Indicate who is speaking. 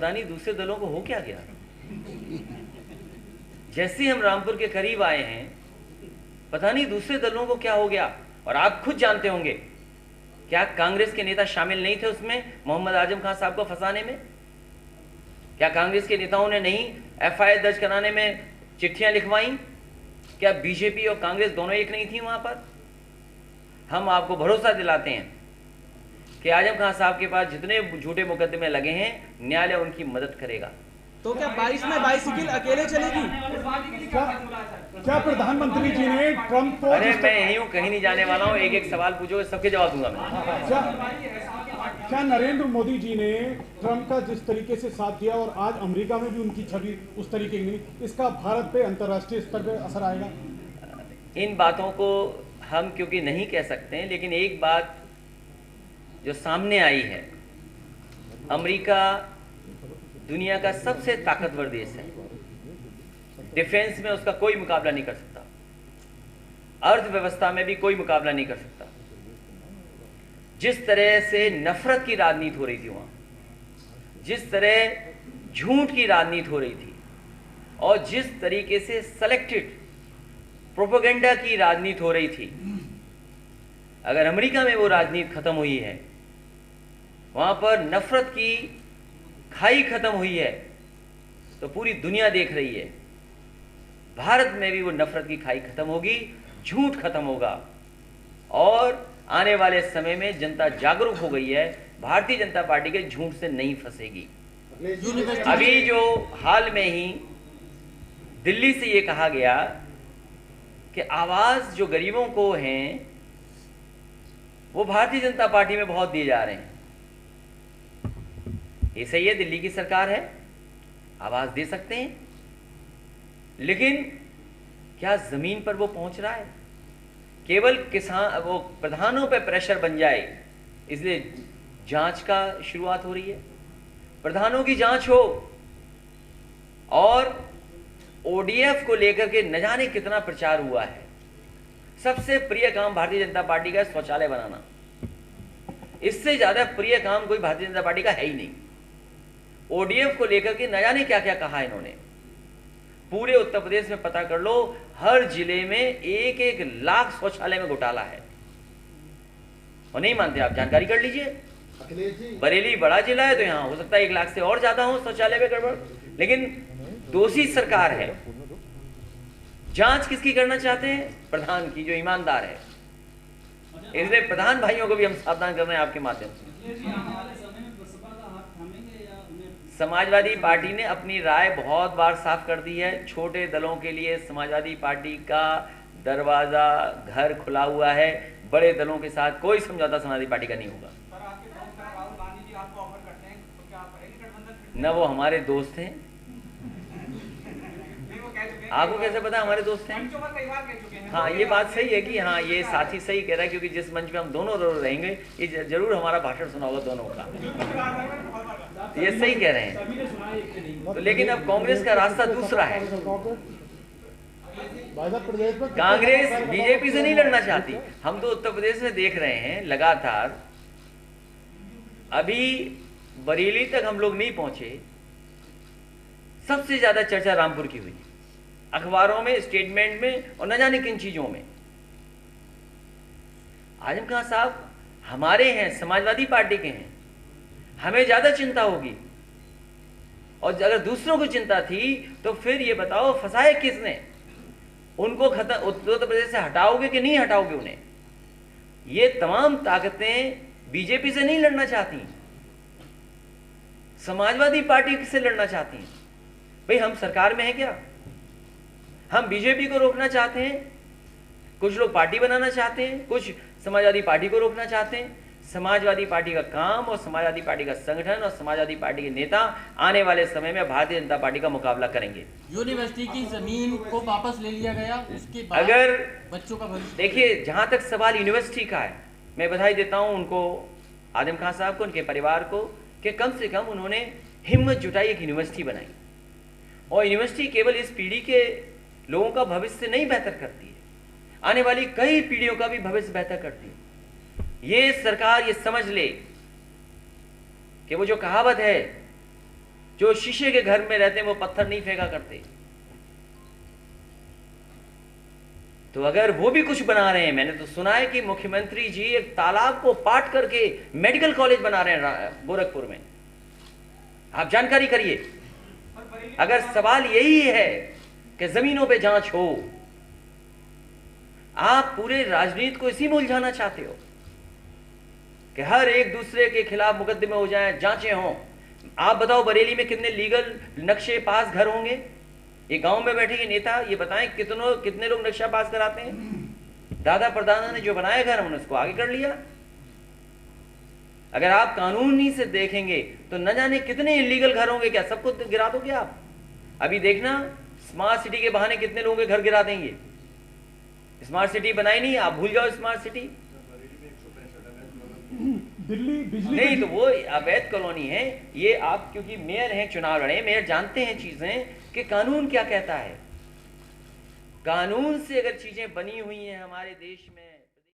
Speaker 1: पता नहीं दूसरे दलों को हो क्या गया। जैसे हम रामपुर के करीब आए हैं, पता नहीं दूसरे दलों को क्या हो गया। और आप खुद जानते होंगे, क्या कांग्रेस के नेता शामिल नहीं थे उसमें मोहम्मद आजम खान साहब को फंसाने में? क्या कांग्रेस के नेताओं ने नहीं एफआईआर दर्ज कराने में चिट्ठियां लिखवाई? क्या बीजेपी और कांग्रेस दोनों एक नहीं थी वहां पर? हम आपको भरोसा दिलाते हैं कि आजम खान साहब के पास जितने झूठे मुकदमे लगे हैं, न्यायालय उनकी मदद करेगा।
Speaker 2: तो क्या 22 में बाइसिकल अकेले चलेगी?
Speaker 3: क्या प्रधानमंत्री जी ने ट्रंप को?
Speaker 1: अरे मैं यही हूँ, कहीं नहीं जाने वाला हूँ। एक एक सवाल पूछोगे, सबके जवाब दूंगा मैं।
Speaker 3: क्या नरेंद्र मोदी जी ने ट्रंप का जिस तरीके से साथ दिया और आज अमेरिका में भी उनकी छवि उस तरीके की नहीं, इसका भारत पे अंतर्राष्ट्रीय स्तर पे असर आएगा?
Speaker 1: इन बातों को हम क्योंकि नहीं कह सकते हैं, लेकिन एक बात जो सामने आई है, अमेरिका दुनिया का सबसे ताकतवर देश है। डिफेंस में उसका कोई मुकाबला नहीं कर सकता, अर्थव्यवस्था में भी कोई मुकाबला नहीं कर सकता। जिस तरह से नफरत की राजनीति हो रही थी वहां, जिस तरह झूठ की राजनीति हो रही थी, और जिस तरीके से सेलेक्टेड प्रोपेगेंडा की राजनीति हो रही थी, अगर अमेरिका में वो राजनीति खत्म हुई है, वहां पर नफरत की खाई खत्म हुई है, तो पूरी दुनिया देख रही है भारत में भी वो नफरत की खाई खत्म होगी, झूठ खत्म होगा। और आने वाले समय में जनता जागरूक हो गई है, भारतीय जनता पार्टी के झूठ से नहीं फंसेगी। अभी जो हाल में ही दिल्ली से ये कहा गया कि आवाज जो गरीबों को हैं वो भारतीय जनता पार्टी में बहुत दिए जा रहे हैं, ये सही है, दिल्ली की सरकार है, आवाज दे सकते हैं, लेकिन क्या जमीन पर वो पहुंच रहा है? केवल किसान वो प्रधानों पे प्रेशर बन जाए इसलिए जांच का शुरुआत हो रही है। प्रधानों की जांच हो, और ओडीएफ को लेकर के न जाने कितना प्रचार हुआ है। सबसे प्रिय काम भारतीय जनता पार्टी का शौचालय बनाना, इससे ज्यादा प्रिय काम कोई भारतीय जनता पार्टी का है ही नहीं। ओडीएफ को लेकर के न जाने क्या क्या कहा इन्होंने। पूरे उत्तर प्रदेश में पता कर लो, हर जिले में 1-1 लाख शौचालय में घोटाला है। और नहीं मानते आप, जानकारी कर लीजिए। बरेली बड़ा जिला है तो यहां हो सकता है 1 लाख से और ज्यादा हो शौचालय में गड़बड़, लेकिन दोषी सरकार है। जांच किसकी करना चाहते हैं? प्रधान की, जो ईमानदार है। इसलिए प्रधान भाइयों को भी हम सावधान कर रहे हैं आपके माध्यम से। समाजवादी पार्टी ने अपनी राय बहुत बार साफ कर दी है। छोटे दलों के लिए समाजवादी पार्टी का दरवाजा, घर खुला हुआ है। बड़े दलों के साथ कोई समझौता समाजवादी पार्टी का नहीं होगा। न वो हमारे दोस्त हैं, आपको कैसे पता हमारे दोस्त हैं? हाँ, ये बात सही है कि हाँ, ये साथी सही कह रहा है, क्योंकि जिस मंच पे हम दोनों रहेंगे, ये जरूर हमारा भाषण सुना होगा दोनों का। ये सही कह रहे हैं। तो लेकिन अब कांग्रेस का रास्ता दूसरा है। कांग्रेस बीजेपी से नहीं लड़ना चाहती। हम तो उत्तर प्रदेश में देख रहे हैं लगातार, अभी बरेली तक हम लोग नहीं पहुंचे, सबसे ज्यादा चर्चा रामपुर की हुई, अखबारों में, स्टेटमेंट में, और न जाने किन चीजों में। आजम खान साहब हमारे हैं, समाजवादी पार्टी के हैं, हमें ज्यादा चिंता होगी। और अगर दूसरों को चिंता थी तो फिर ये बताओ फंसाए किसने? उनको खत्म उत्तर प्रदेश से हटाओगे कि नहीं हटाओगे उन्हें? ये तमाम ताकतें बीजेपी से नहीं लड़ना चाहती, समाजवादी पार्टी से लड़ना चाहती हैं। भाई हम सरकार में हैं क्या? हम बीजेपी को रोकना चाहते हैं, कुछ लोग पार्टी बनाना चाहते हैं, कुछ समाजवादी पार्टी को रोकना चाहते हैं। समाजवादी पार्टी का काम और समाजवादी पार्टी का संगठन और समाजवादी पार्टी के नेता आने वाले समय में भारतीय जनता पार्टी का मुकाबला करेंगे।
Speaker 2: यूनिवर्सिटी की जमीन को वापस ले लिया गया, उसके बाद
Speaker 1: अगर
Speaker 2: बच्चों का भविष्य,
Speaker 1: देखिए, जहां तक सवाल यूनिवर्सिटी का है, मैं बधाई देता हूं उनको, आजम खान साहब को, उनके परिवार को, कि कम से कम उन्होंने हिम्मत जुटाई, एक यूनिवर्सिटी बनाई। और यूनिवर्सिटी केवल इस पीढ़ी के लोगों का भविष्य नहीं बेहतर करती है, आने वाली कई पीढ़ियों का भी भविष्य बेहतर करती है। ये सरकार ये समझ ले कि वो जो कहावत है, जो शीशे के घर में रहते हैं वो पत्थर नहीं फेंका करते। तो अगर वो भी कुछ बना रहे हैं, मैंने तो सुना है कि मुख्यमंत्री जी एक तालाब को पाट करके मेडिकल कॉलेज बना रहे हैं गोरखपुर में, आप जानकारी करिए। अगर सवाल यही है कि जमीनों पे जांच हो, आप पूरे राजनीति को इसी में उलझाना चाहते हो कि हर एक दूसरे के खिलाफ मुकदमे हो जाएं, जांचें हों। आप बताओ बरेली में कितने लीगल नक्शे पास घर होंगे? ये गांव में बैठे ये नेता ये बताएं कितने लोग नक्शा पास कराते हैं? दादा परदादा ने जो बनाया घर उन्होंने उसको आगे कर लिया। अगर आप कानूनी से देखेंगे तो न जाने कितने इलीगल घर होंगे, क्या सबको गिरा दोगे आप? अभी देखना स्मार्ट सिटी के बहाने कितने लोगों के घर गिरा देंगे। स्मार्ट सिटी बनाई नहीं, आप भूल जाओ स्मार्ट सिटी।
Speaker 3: दिल्ली बिजली
Speaker 1: नहीं तो वो अवैध कॉलोनी है ये। आप क्योंकि मेयर हैं, चुनाव लड़े, मेयर जानते हैं चीजें कि कानून क्या कहता है। कानून से अगर चीजें बनी हुई हैं हमारे देश में